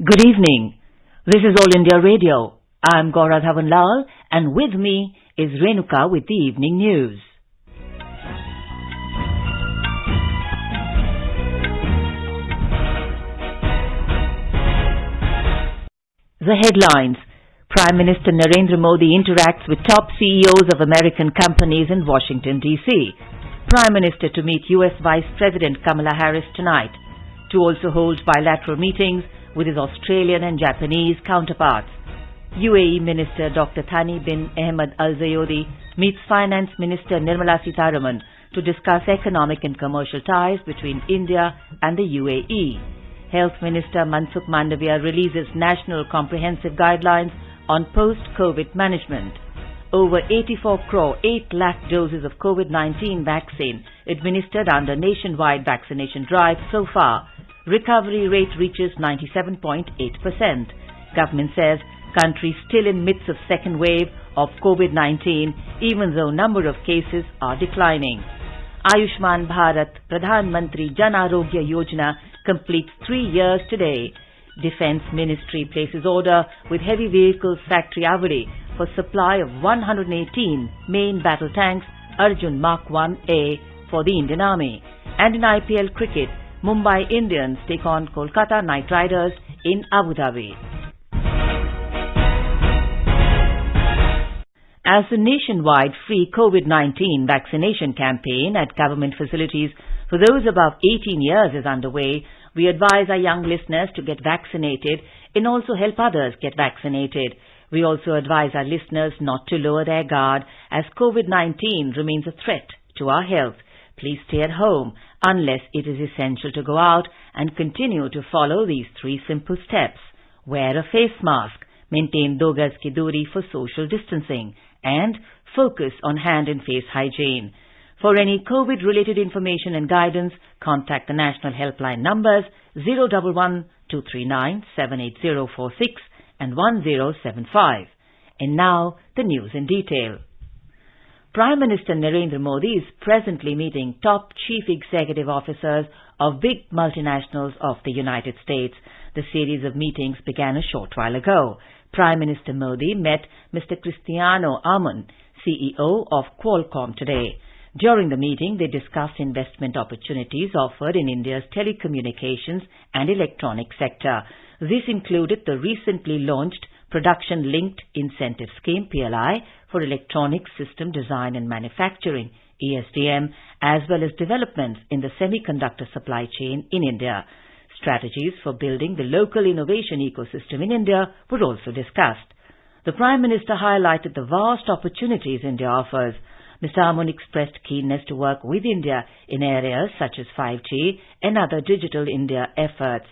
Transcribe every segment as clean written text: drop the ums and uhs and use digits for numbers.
Good evening. This is All India Radio. I'm Gaura Dhawanlal and with me is Renuka with the evening news. The headlines. Prime Minister Narendra Modi interacts with top CEOs of American companies in Washington, D.C. Prime Minister to meet U.S. Vice President Kamala Harris tonight, to also hold bilateral meetings with his Australian and Japanese counterparts. UAE Minister Dr. Thani bin Ahmed Al Zayodi meets Finance Minister Nirmala Sitharaman to discuss economic and commercial ties between India and the UAE. Health Minister Mansukh Mandavia releases national comprehensive guidelines on post-COVID management. Over 84 crore 8 lakh doses of COVID-19 vaccine administered under nationwide vaccination drive so far. Recovery rate reaches 97.8%. Government says country still in midst of second wave of COVID-19 even though number of cases are declining. Ayushman Bharat Pradhan Mantri Jan Arogya Yojana completes 3 years today. Defence Ministry places order with heavy vehicles factory Avadi for supply of 118 main battle tanks Arjun Mark 1A for the Indian Army. And in IPL cricket, Mumbai Indians take on Kolkata Knight Riders in Abu Dhabi. As the nationwide free COVID-19 vaccination campaign at government facilities for those above 18 years is underway, we advise our young listeners to get vaccinated and also help others get vaccinated. We also advise our listeners not to lower their guard as COVID-19 remains a threat to our health. Please stay at home unless it is essential to go out and continue to follow these 3 simple steps. Wear a face mask, maintain 2 gaz ki duri for social distancing, and focus on hand and face hygiene. For any COVID-related information and guidance, contact the national helpline numbers 011 239 78046 and 1075. And now, the news in detail. Prime Minister Narendra Modi is presently meeting top chief executive officers of big multinationals of the United States. The series of meetings began a short while ago. Prime Minister Modi met Mr. Cristiano Amon, CEO of Qualcomm today. During the meeting, they discussed investment opportunities offered in India's telecommunications and electronic sector. This included the recently launched Production-Linked Incentive Scheme (PLI) for electronic system design and manufacturing (ESDM), as well as developments in the semiconductor supply chain in India. Strategies for building the local innovation ecosystem in India were also discussed. The Prime Minister highlighted the vast opportunities India offers. Mr. Amon expressed keenness to work with India in areas such as 5G and other Digital India efforts.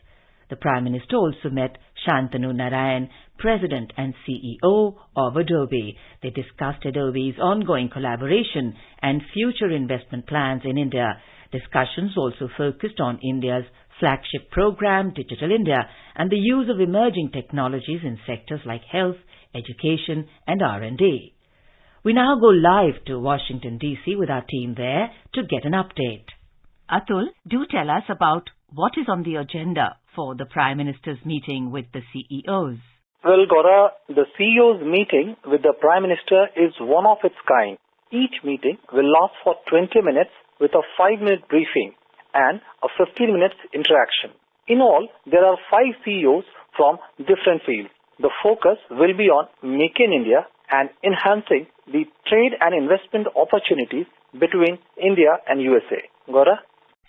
The Prime Minister also met Shantanu Narayan, President and CEO of Adobe. They discussed Adobe's ongoing collaboration and future investment plans in India. Discussions also focused on India's flagship program, Digital India, and the use of emerging technologies in sectors like health, education, and R&D. We now go live to Washington, D.C. with our team there to get an update. Atul, do tell us about what is on the agenda for the Prime Minister's meeting with the CEOs. Well, Gaura, the CEO's meeting with the Prime Minister is one of its kind. Each meeting will last for 20 minutes with a 5-minute briefing and a 15 minutes interaction. In all, there are 5 CEOs from different fields. The focus will be on Make in India and enhancing the trade and investment opportunities between India and USA. Gaura?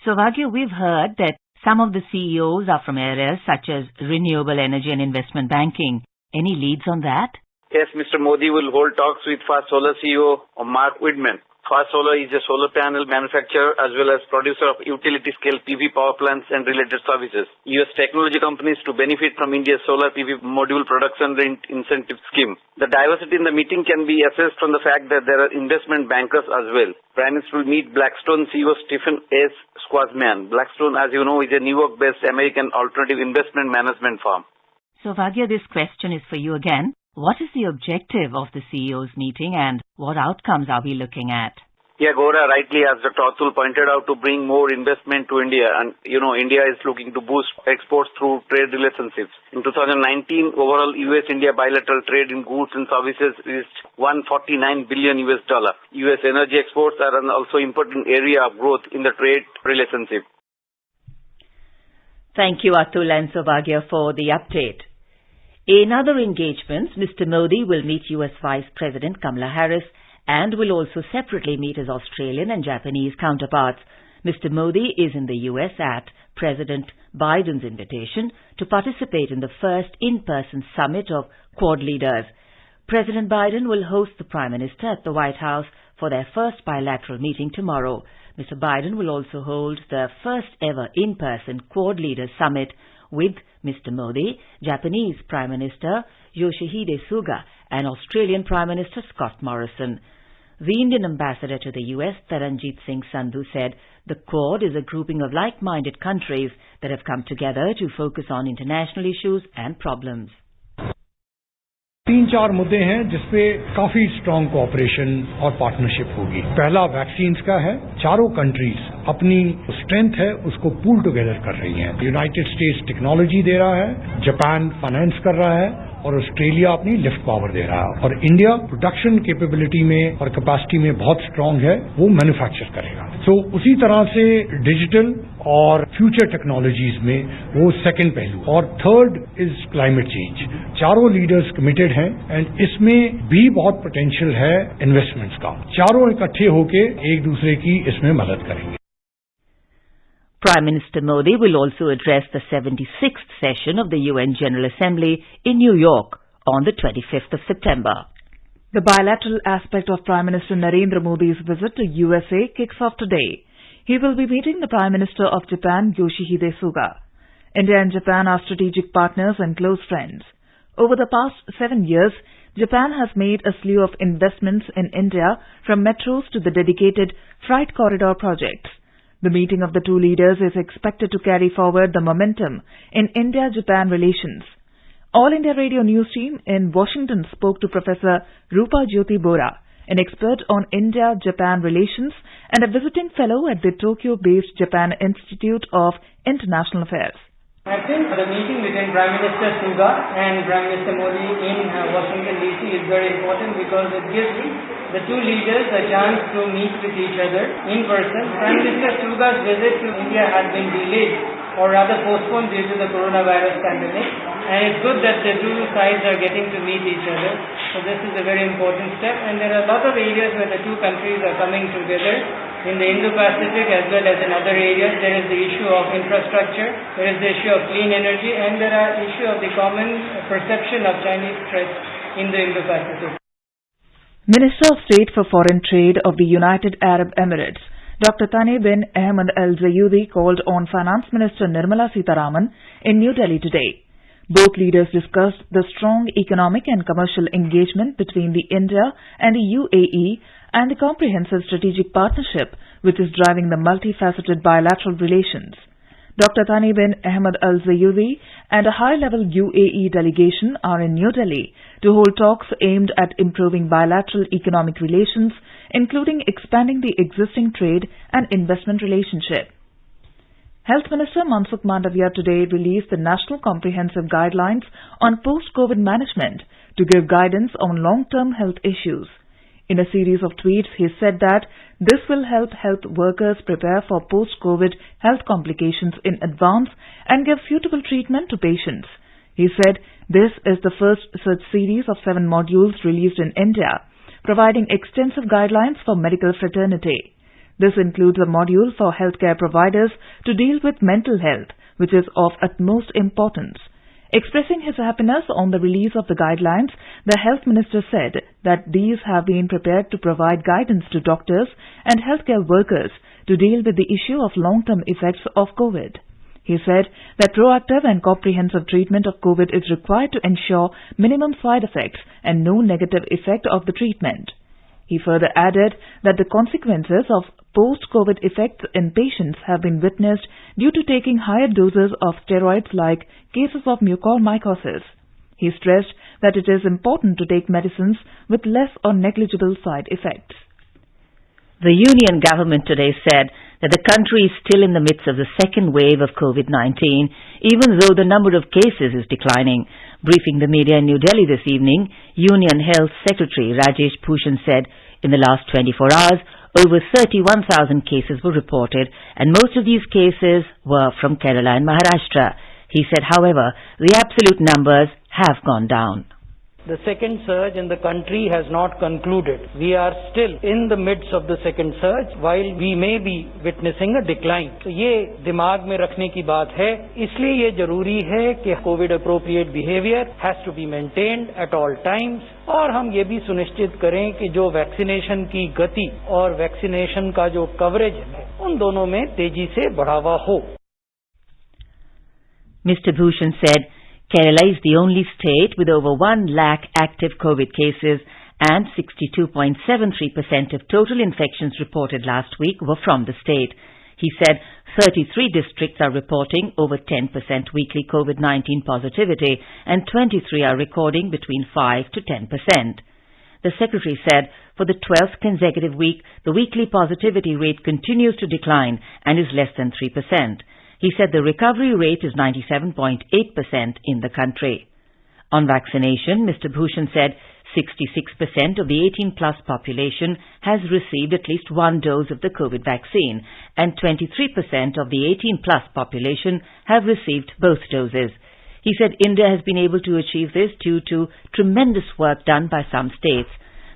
So, Vagya, we've heard that some of the CEOs are from areas such as renewable energy and investment banking. Any leads on that? Yes, Mr. Modi will hold talks with Fast Solar CEO Mark Widman. Fast Solar is a solar panel manufacturer as well as producer of utility-scale PV power plants and related services. U.S. technology companies to benefit from India's solar PV module production incentive scheme. The diversity in the meeting can be assessed from the fact that there are investment bankers as well. Prime Minister will meet Blackstone CEO Stephen S. Squazman. Blackstone, as you know, is a New York-based American alternative investment management firm. So, Vagya, this question is for you again. What is the objective of the CEOs meeting and what outcomes are we looking at? Yeah, Gaura, rightly, as Dr. Atul pointed out, to bring more investment to India. And, India is looking to boost exports through trade relationships. In 2019, overall U.S.-India bilateral trade in goods and services reached $149 billion. U.S. energy exports are an also important area of growth in the trade relationship. Thank you, Atul and Saubhagya, for the update. In other engagements, Mr. Modi will meet U.S. Vice President Kamala Harris and will also separately meet his Australian and Japanese counterparts. Mr. Modi is in the U.S. at President Biden's invitation to participate in the first in-person summit of Quad leaders. President Biden will host the Prime Minister at the White House for their first bilateral meeting tomorrow. Mr. Biden will also hold the first ever in-person Quad leaders summit with Mr. Modi, Japanese Prime Minister Yoshihide Suga, and Australian Prime Minister Scott Morrison. The Indian ambassador to the US, Taranjit Singh Sandhu, said the Quad is a grouping of like-minded countries that have come together to focus on international issues and problems. 3-4 मुद्दे हैं जिसपे काफी strong cooperation और partnership होगी। पहला vaccine का है। चारों कंट्रीज अपनी स्ट्रेंथ है उसको पूल टुगेदर कर रही हैं। यूनाइटेड स्टेट्स टेक्नोलॉजी दे रहा है, जापान फाइनेंस कर रहा है और ऑस्ट्रेलिया अपनी लिफ्ट पावर दे रहा है और इंडिया प्रोडक्शन कैपेबिलिटी में और कैपेसिटी में बहुत स्ट्रांग है, वो मैन्युफैक्चर करेगा। सो उसी तरह से डिजिटल और फ्यूचर टेक्नोलॉजीज में वो सेकंड पहलू और थर्ड इज क्लाइमेट चेंज। चारों लीडर्स कमिटेड हैं एंड इसमें भी बहुत पोटेंशियल है इन्वेस्टमेंट्स का। चारों इकट्ठे होके एक दूसरे की इसमें मदद करेंगे। Prime Minister Modi will also address the 76th session of the UN General Assembly in New York on the 25th of September. The bilateral aspect of Prime Minister Narendra Modi's visit to USA kicks off today. He will be meeting the Prime Minister of Japan, Yoshihide Suga. India and Japan are strategic partners and close friends. Over the past 7 years, Japan has made a slew of investments in India, from metros to the dedicated freight corridor projects. The meeting of the two leaders is expected to carry forward the momentum in India-Japan relations. All India Radio News team in Washington spoke to Professor Rupa Jyoti Bora, an expert on India-Japan relations and a visiting fellow at the Tokyo-based Japan Institute of International Affairs. I think the meeting between Prime Minister Suga and Prime Minister Modi in Washington DC is very important because it gives the two leaders a chance to meet with each other in person. Prime Minister Suga's visit to India has been delayed or rather postponed due to the coronavirus pandemic, and it's good that the two sides are getting to meet each other. So this is a very important step, and there are a lot of areas where the two countries are coming together. In the Indo-Pacific as well as in other areas, there is the issue of infrastructure, there is the issue of clean energy, and there are issue of the common perception of Chinese threats in the Indo-Pacific. Minister of State for Foreign Trade of the United Arab Emirates, Dr. Thani bin Ahmed Al Zayudi, called on Finance Minister Nirmala Sitharaman in New Delhi today. Both leaders discussed the strong economic and commercial engagement between the India and the UAE and the comprehensive strategic partnership which is driving the multifaceted bilateral relations. Dr. Thani bin Ahmed Al Zayudi and a high-level UAE delegation are in New Delhi to hold talks aimed at improving bilateral economic relations, including expanding the existing trade and investment relationship. Health Minister Mansukh Mandavia today released the National Comprehensive Guidelines on Post-COVID Management to give guidance on long-term health issues. In a series of tweets, he said that this will help health workers prepare for post-COVID health complications in advance and give suitable treatment to patients. He said this is the first such series of 7 modules released in India, providing extensive guidelines for medical fraternity. This includes a module for healthcare providers to deal with mental health, which is of utmost importance. Expressing his happiness on the release of the guidelines, the Health Minister said that these have been prepared to provide guidance to doctors and healthcare workers to deal with the issue of long-term effects of COVID. He said that proactive and comprehensive treatment of COVID is required to ensure minimum side effects and no negative effect of the treatment. He further added that the consequences of post-COVID effects in patients have been witnessed due to taking higher doses of steroids like cases of mucormycosis. He stressed that it is important to take medicines with less or negligible side effects. The union government today said that the country is still in the midst of the second wave of COVID-19, even though the number of cases is declining. Briefing the media in New Delhi this evening, Union Health Secretary Rajesh Bhushan said in the last 24 hours, over 31,000 cases were reported, and most of these cases were from Kerala and Maharashtra. He said, however, the absolute numbers have gone down. The second surge in the country has not concluded. We are still in the midst of the second surge while we may be witnessing a decline. तो ये दिमाग में रखने की बात है, इसलिए ये जरूरी है कि COVID appropriate behavior has to be maintained at all times और हम ये भी सुनिश्चित करें कि जो वैक्सीनेशन की गति और वैक्सीनेशन का जो कवरेज है उन दोनों में तेजी से बढ़ावा हो. Mr. Bhushan said, Kerala is the only state with over 1 lakh active COVID cases and 62.73% of total infections reported last week were from the state. He said 33 districts are reporting over 10% weekly COVID-19 positivity and 23 are recording between 5 to 10%. The Secretary said for the 12th consecutive week, the weekly positivity rate continues to decline and is less than 3%. He said the recovery rate is 97.8% in the country. On vaccination, Mr. Bhushan said 66% of the 18-plus population has received at least one dose of the COVID vaccine and 23% of the 18-plus population have received both doses. He said India has been able to achieve this due to tremendous work done by some states.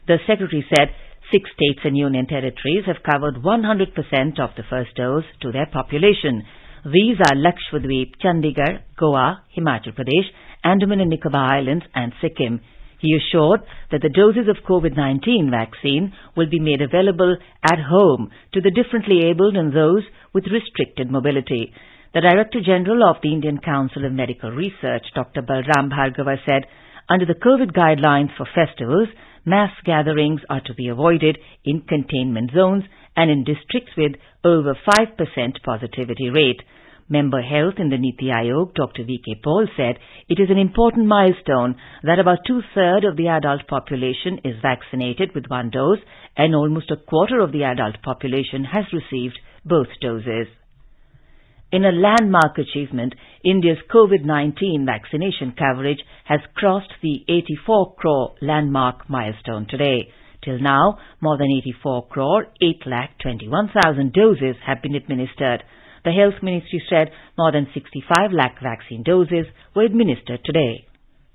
The Secretary said 6 states and union territories have covered 100% of the first dose to their population. These are Lakshadweep, Chandigarh, Goa, Himachal Pradesh, Andaman and Nicobar Islands and Sikkim. He assured that the doses of COVID-19 vaccine will be made available at home to the differently abled and those with restricted mobility. The Director General of the Indian Council of Medical Research, Dr. Balram Bhargava, said, under the COVID guidelines for festivals, mass gatherings are to be avoided in containment zones and in districts with over 5% positivity rate. Member Health in the Niti Aayog, Dr. V.K. Paul, said it is an important milestone that about two-thirds of the adult population is vaccinated with one dose and almost a quarter of the adult population has received both doses. In a landmark achievement, India's COVID-19 vaccination coverage has crossed the 84 crore landmark milestone today. Till now, more than 84 crore, 8,21,000 doses have been administered. The Health Ministry said more than 65 lakh vaccine doses were administered today.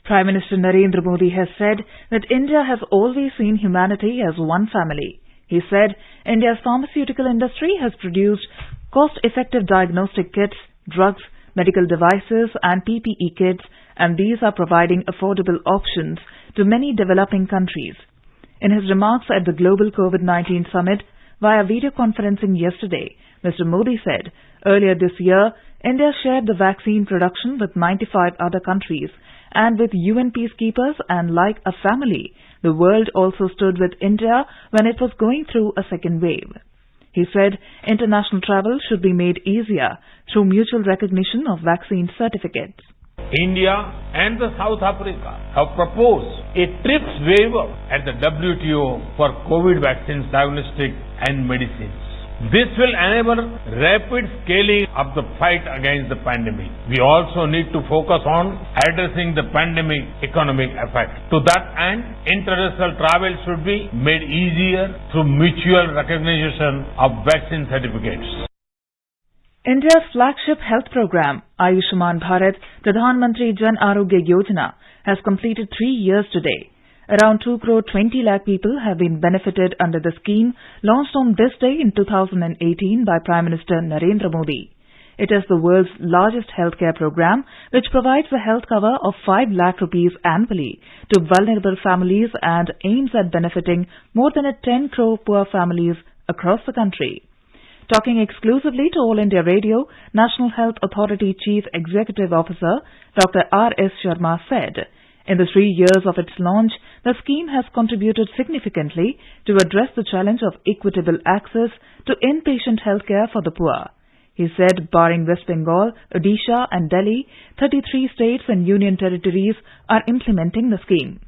Prime Minister Narendra Modi has said that India has always seen humanity as one family. He said India's pharmaceutical industry has produced cost-effective diagnostic kits, drugs, medical devices and PPE kits, and these are providing affordable options to many developing countries. In his remarks at the Global COVID-19 Summit via video conferencing yesterday, Mr. Modi said earlier this year, India shared the vaccine production with 95 other countries and with UN peacekeepers, and like a family, the world also stood with India when it was going through a second wave. He said international travel should be made easier through mutual recognition of vaccine certificates. India and the South Africa have proposed a TRIPS waiver at the WTO for COVID vaccines, diagnostic and medicines. This will enable rapid scaling of the fight against the pandemic. We also need to focus on addressing the pandemic economic effect. To that end, international travel should be made easier through mutual recognition of vaccine certificates. India's flagship health program, Ayushman Bharat Pradhan Mantri Jan Arogya Yojana, has completed 3 years today. Around 2 crore 20 lakh people have been benefited under the scheme launched on this day in 2018 by Prime Minister Narendra Modi. It is the world's largest healthcare program which provides a health cover of 5 lakh rupees annually to vulnerable families and aims at benefiting more than 10 crore poor families across the country. Talking exclusively to All India Radio, National Health Authority Chief Executive Officer Dr. R.S. Sharma said, in the 3 years of its launch, the scheme has contributed significantly to address the challenge of equitable access to inpatient healthcare for the poor. He said, barring West Bengal, Odisha and Delhi, 33 states and union territories are implementing the scheme.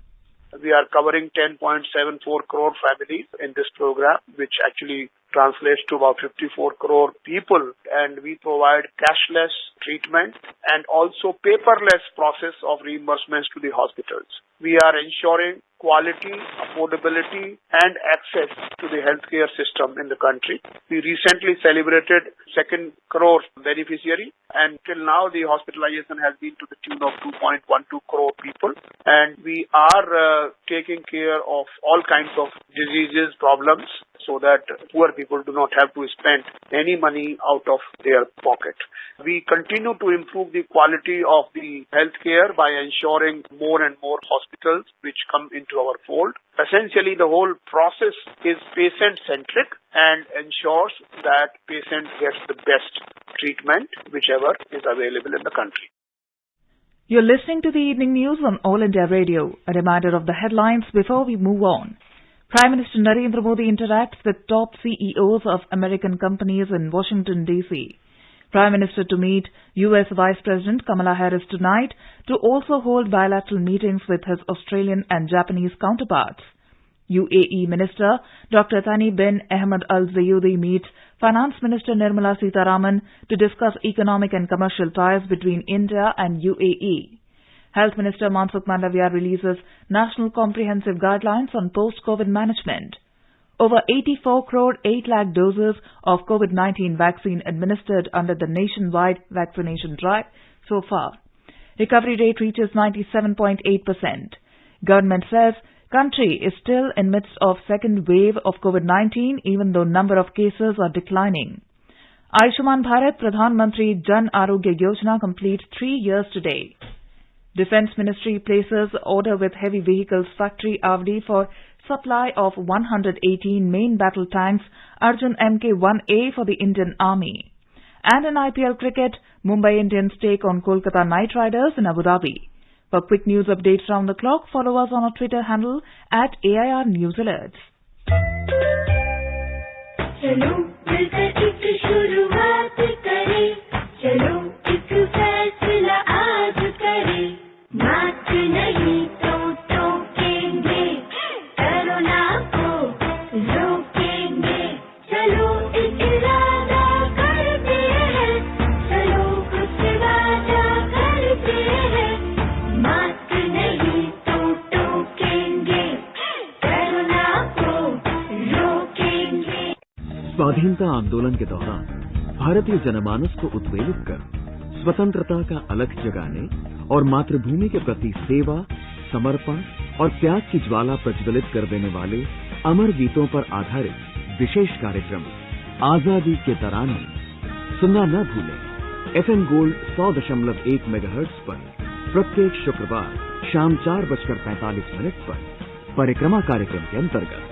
We are covering 10.74 crore families in this program, which actually translates to about 54 crore people, and we provide cashless treatment and also paperless process of reimbursements to the hospitals. We are ensuring quality, affordability, and access to the healthcare system in the country. We recently celebrated second crore beneficiary, and till now the hospitalization has been to the tune of 2.12 crore people, and we are taking care of all kinds of diseases, problems, so that poor people do not have to spend any money out of their pocket. We continue to improve the quality of the healthcare by ensuring more and more hospitals which come into our fold. Essentially, the whole process is patient-centric and ensures that patient gets the best treatment whichever is available in the country. You're listening to the evening news on All India Radio. A reminder of the headlines before we move on. Prime Minister Narendra Modi interacts with top CEOs of American companies in Washington, D.C. Prime Minister to meet U.S. Vice President Kamala Harris tonight to also hold bilateral meetings with his Australian and Japanese counterparts. UAE Minister Dr. Thani bin Ahmed Al Zayoudi meets Finance Minister Nirmala Sitharaman to discuss economic and commercial ties between India and UAE. Health Minister Mansukh Mandavia releases National Comprehensive Guidelines on Post-COVID Management. Over 84 crore 8 lakh doses of COVID-19 vaccine administered under the nationwide vaccination drive so far. Recovery rate reaches 97.8%. Government says country is still in midst of second wave of COVID-19 even though number of cases are declining. Ayushman Bharat Pradhan Mantri Jan Arogya Yojana completes 3 years today. Defence Ministry places order with Heavy Vehicles Factory Avdi for supply of 118 main battle tanks Arjun Mk-1A for the Indian Army. And in IPL cricket, Mumbai Indians take on Kolkata Knight Riders in Abu Dhabi. For quick news updates round the clock, follow us on our Twitter handle at AIR News Alerts. चलो मिलकर एक शुरुआत करें, चलो एक फैसला आज करें, मात नहीं तो टोकेंगे, कोरोना को रोकेंगे, चलो एक इरादा करते हैं, चलो कुछ वादा करते हैं, मात नहीं तो टोकेंगे, कोरोना को रोकेंगे। स्वाधीनता आंदोलन के दौरान भारतीय जनमानस को उत्प्रेरित कर स्वतंत्रता का अलख जगाने और मातृभूमि के प्रति सेवा, समर्पण और त्याग की ज्वाला प्रज्वलित कर देने वाले अमर गीतों पर आधारित विशेष कार्यक्रम आजादी के तराने सुनना न भूलें। FM गोल्ड 100.1 मेगाहर्ट्ज पर प्रत्येक शुक्रवार शाम 4:45 पर परिक्रमा कार्यक्रम के अंतर्गत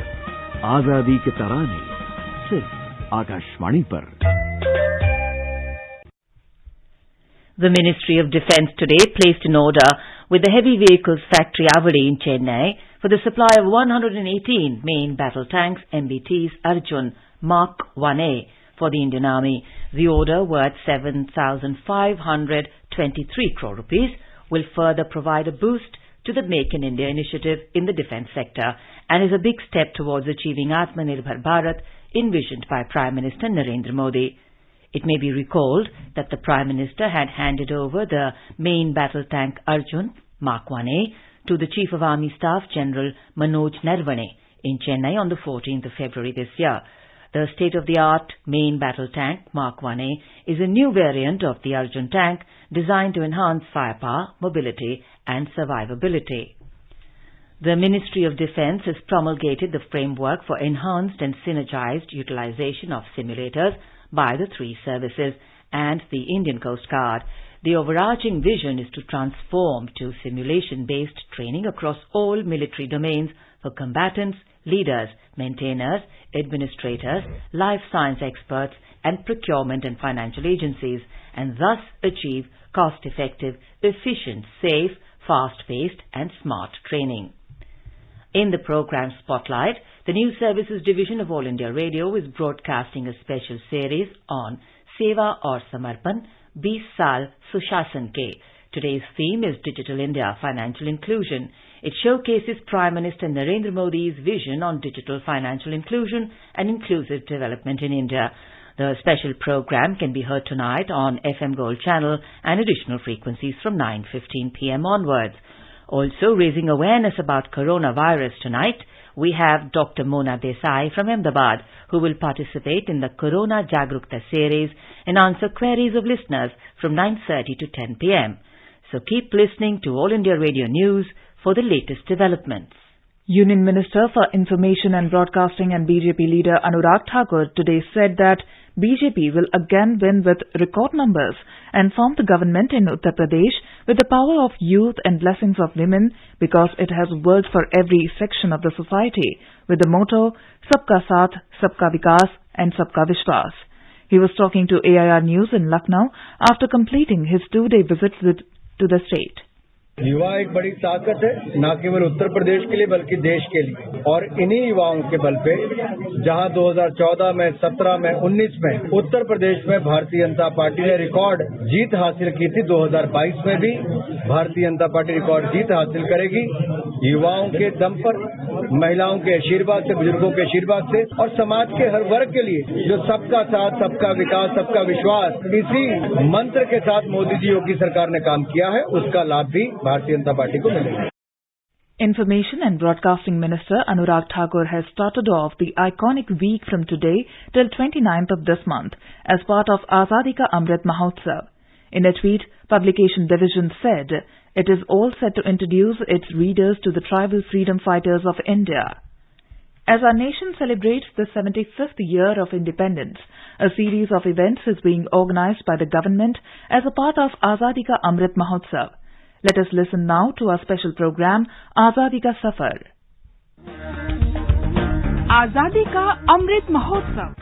आजादी के तराने सिर्फ आकाशवाणी पर। The Ministry of Defence today placed an order with the Heavy Vehicles Factory Avadi in Chennai for the supply of 118 main battle tanks MBTs Arjun Mark 1A for the Indian Army. The order, worth 7,523 crore rupees, will further provide a boost to the Make in India initiative in the defence sector and is a big step towards achieving Atmanirbhar Bharat envisioned by Prime Minister Narendra Modi. It may be recalled that the Prime Minister had handed over the main battle tank Arjun Mark 1A to the Chief of Army Staff General Manoj Narvane in Chennai on the 14th of February this year. The state-of-the-art main battle tank Mark 1A is a new variant of the Arjun tank designed to enhance firepower, mobility and survivability. The Ministry of Defence has promulgated the framework for enhanced and synergized utilization of simulators by the three services and the Indian Coast Guard. The overarching vision is to transform to simulation-based training across all military domains for combatants, leaders, maintainers, administrators, life science experts and procurement and financial agencies, and thus achieve cost-effective, efficient, safe, fast-paced and smart training. In the program Spotlight, the News Services Division of All India Radio is broadcasting a special series on Seva aur Samarpan 20 Saal Sushasan Ke, Today's theme is Digital India, Financial Inclusion. It showcases Prime Minister Narendra Modi's vision on digital financial inclusion and inclusive development in India. The special program can be heard tonight on FM Gold channel and additional frequencies from 9:15 p.m. onwards. Also raising awareness about coronavirus tonight, we have Dr. Mona Desai from Ahmedabad, who will participate in the Corona Jagrukta series and answer queries of listeners from 9:30 to 10 p.m. So keep listening to All India Radio News for the latest developments. Union Minister for Information and Broadcasting and BJP leader Anurag Thakur today said that BJP will again win with record numbers and form the government in Uttar Pradesh with the power of youth and blessings of women because it has worked for every section of the society with the motto Sabka Saath, Sabka Vikas and Sabka Vishwas. He was talking to AIR News in Lucknow after completing his 2-day visit to the state. युवा एक बड़ी ताकत है, न केवल उत्तर प्रदेश के लिए बल्कि देश के लिए, और इन्हीं युवाओं के बल पे जहां 2014 में, 17 में, 19 में उत्तर प्रदेश में भारतीय जनता पार्टी ने रिकॉर्ड जीत हासिल की थी, 2022 में भी भारतीय जनता पार्टी रिकॉर्ड जीत हासिल करेगी। युवाओं के दम पर, महिलाओं के आशीर्वाद से, बुजुर्गों के आशीर्वाद से और समाज के हर वर्ग के लिए जो सबका साथ, सबका विकास, सबका विश्वास, इसी मंत्र के साथ मोदी जी योगी सरकार ने काम किया है, उसका लाभ भी भारतीय जनता पार्टी को मिलेगा। Information and Broadcasting Minister Anurag Thakur has started off the iconic week from today till 29th of this month as part of Azadi Ka Amrit Mahotsav. In a tweet, Publication Division said it is all set to introduce its readers to the tribal freedom fighters of India. As our nation celebrates the 75th year of independence, a series of events is being organized by the government as a part of Azadi Ka Amrit Mahotsav. Let us listen now to our special program, Azadi Ka Safar. Azadi Ka Amrit Mahotsav.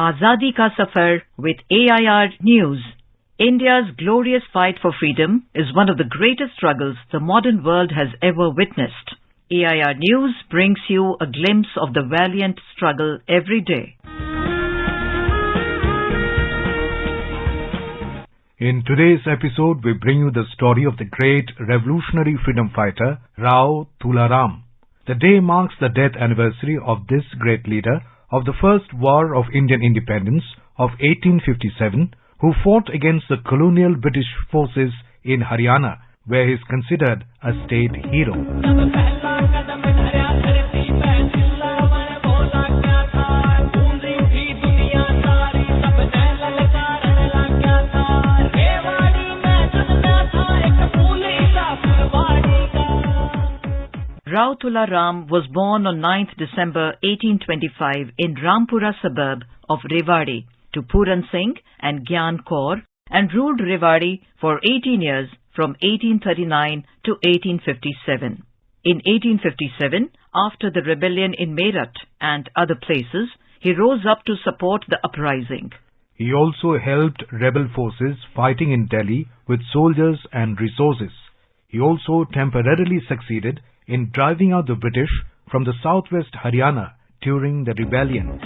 Azadi Ka Safar with AIR News. India's glorious fight for freedom is one of the greatest struggles the modern world has ever witnessed. AIR News brings you a glimpse of the valiant struggle every day. In today's episode, we bring you the story of the great revolutionary freedom fighter, Rao Tularam. The day marks the death anniversary of this great leader of the First War of Indian Independence of 1857, who fought against the colonial British forces in Haryana, where he is considered a state hero. Rao Tularam was born on 9th December 1825 in Rampura suburb of Rewari to Puran Singh and Gyan Kaur, and ruled Rewari for 18 years from 1839 to 1857. In 1857, after the rebellion in Meerut and other places, he rose up to support the uprising. He also helped rebel forces fighting in Delhi with soldiers and resources. He also temporarily succeeded in driving out the British from the southwest Haryana during the rebellion.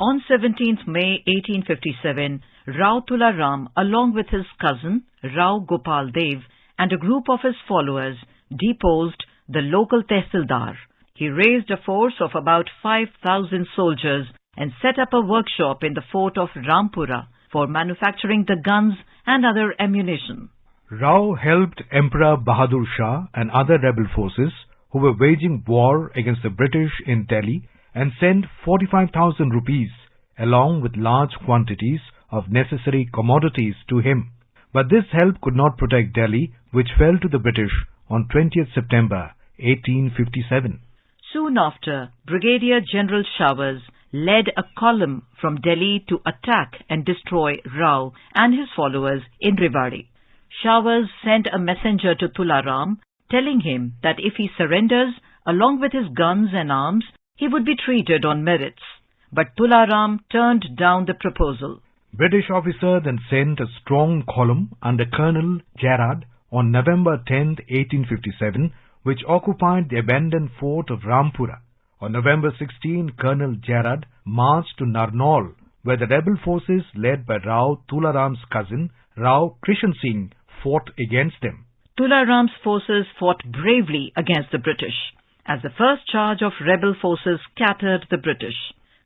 On 17th May 1857, Rao Tularam, along with his cousin Rao Gopal Dev and a group of his followers, deposed the local Tehsildar. He raised a force of about 5,000 soldiers and set up a workshop in the fort of Rampura for manufacturing the guns and other ammunition. Rao helped Emperor Bahadur Shah and other rebel forces who were waging war against the British in Delhi and sent 45,000 rupees along with large quantities of necessary commodities to him. But this help could not protect Delhi, which fell to the British on 20th September 1857. Soon after, Brigadier General Showers led a column from Delhi to attack and destroy Rao and his followers in Rewari. Showers sent a messenger to Tularam telling him that if he surrenders along with his guns and arms, he would be treated on merits. but Tularam turned down the proposal. British officer then sent a strong column under Colonel Gerard on November 10, 1857, which occupied the abandoned fort of Rampura. On November 16, Colonel Gerard marched to Narnaul, where the rebel forces led by Rao Tularam's cousin, Rao Krishan Singh, fought against them. Tularam's forces fought bravely against the British, as the first charge of rebel forces scattered the British.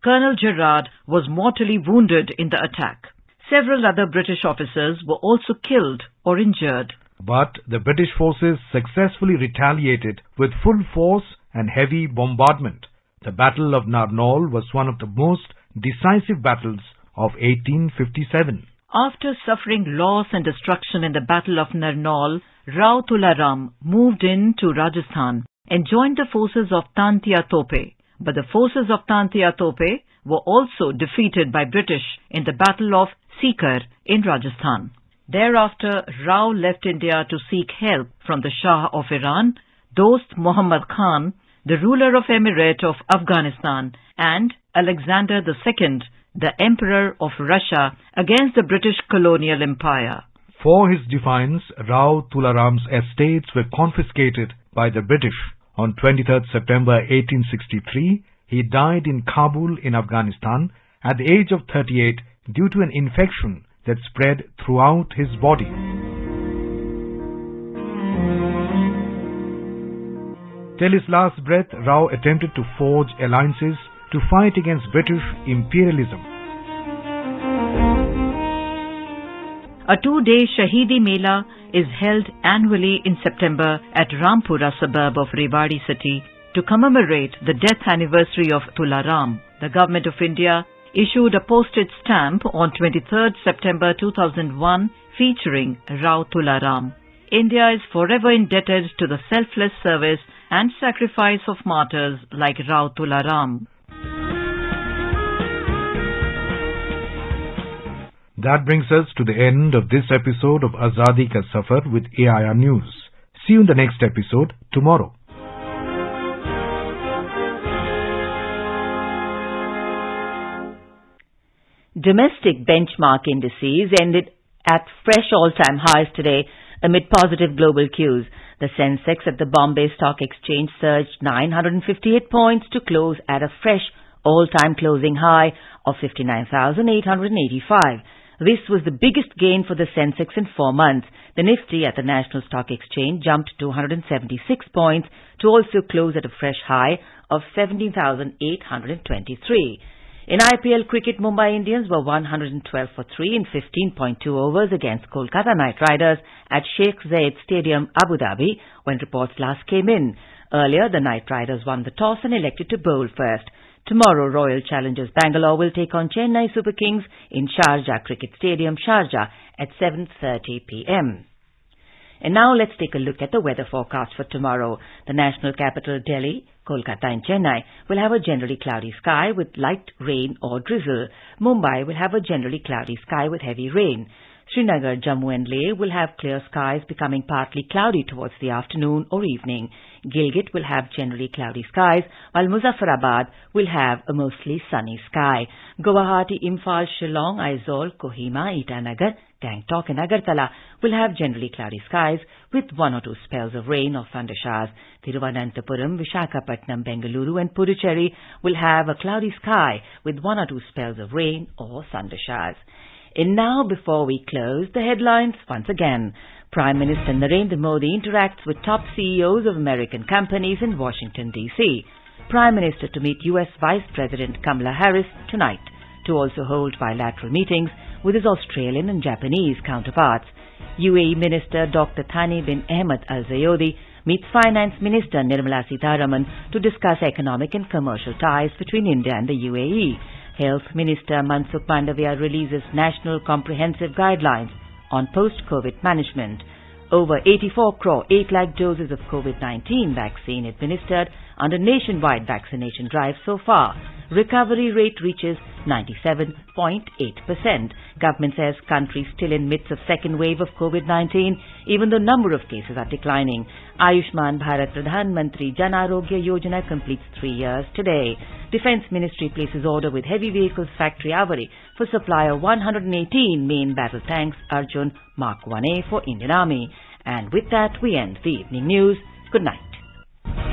Colonel Gerard was mortally wounded in the attack. Several other British officers were also killed or injured. But the British forces successfully retaliated with full force and heavy bombardment. The Battle of Narnaul was one of the most decisive battles of 1857. After suffering loss and destruction in the Battle of Narnaul, Rao Tularam moved into Rajasthan and joined the forces of Tantia Tope. But the forces of Tantia Tope were also defeated by British in the Battle of Sikar in Rajasthan. Thereafter, Rao left India to seek help from the Shah of Iran, Dost Muhammad Khan, the ruler of Emirate of Afghanistan, and Alexander II, the Emperor of Russia, against the British colonial empire. For his defiance, Rao Tularam's estates were confiscated by the British. On 23rd September 1863, he died in Kabul in Afghanistan at the age of 38 due to an infection that spread throughout his body. Till his last breath, Rao attempted to forge alliances to fight against British imperialism. A 2-day Shahidi Mela is held annually in September at Rampura suburb of Rewari city to commemorate the death anniversary of Tularam. The Government of India issued a postage stamp on 23rd September 2001 featuring Rao Tularam. India is forever indebted to the selfless service and sacrifice of martyrs like Rao Tularam. That brings us to the end of this episode of Azadi Ka Safar with AIR News. See you in the next episode tomorrow. Domestic benchmark indices ended at fresh all-time highs today amid positive global cues. The Sensex at the Bombay Stock Exchange surged 958 points to close at a fresh all-time closing high of 59,885. This was the biggest gain for the Sensex in 4 months. The Nifty at the National Stock Exchange jumped 276 points to also close at a fresh high of 17,823. In IPL cricket, Mumbai Indians were 112 for 3 in 15.2 overs against Kolkata Knight Riders at Sheikh Zayed Stadium, Abu Dhabi, when reports last came in. Earlier, the Knight Riders won the toss and elected to bowl first. Tomorrow, Royal Challengers Bangalore will take on Chennai Super Kings in Sharjah Cricket Stadium, Sharjah, at 7:30 p.m. And now let's take a look at the weather forecast for tomorrow. The national capital, Delhi, Kolkata and Chennai will have a generally cloudy sky with light rain or drizzle. Mumbai will have a generally cloudy sky with heavy rain. Srinagar, Jammu and Leh will have clear skies becoming partly cloudy towards the afternoon or evening. Gilgit will have generally cloudy skies, while Muzaffarabad will have a mostly sunny sky. Guwahati, Imphal, Shillong, Aizawl, Kohima, Itanagar, Gangtok and Agartala will have generally cloudy skies with 1 or 2 spells of rain or thunder showers. Thiruvananthapuram, Visakhapatnam, Bengaluru and Puducherry will have a cloudy sky with 1 or 2 spells of rain or thunder showers. And now, before we close, the headlines once again. Prime Minister Narendra Modi interacts with top CEOs of American companies in Washington, D.C. Prime Minister to meet U.S. Vice President Kamala Harris tonight, to also hold bilateral meetings with his Australian and Japanese counterparts. UAE Minister Dr. Thani bin Ahmed Al Zayodi meets Finance Minister Nirmala Sitharaman to discuss economic and commercial ties between India and the UAE. Health Minister Mansukh Mandavia releases National Comprehensive Guidelines on post-COVID management. Over 84 crore 8 lakh doses of COVID-19 vaccine administered under nationwide vaccination drive so far. recovery rate reaches 97.8%. Government says country still in midst of second wave of COVID-19, even though number of cases are declining. Ayushman Bharat Pradhan Mantri Jan Arogya Yojana completes 3 years today. Defence Ministry places order with Heavy Vehicles Factory Avari for supply of 118 main battle tanks Arjun Mark 1A for Indian Army. And with that, we end the evening news. Good night.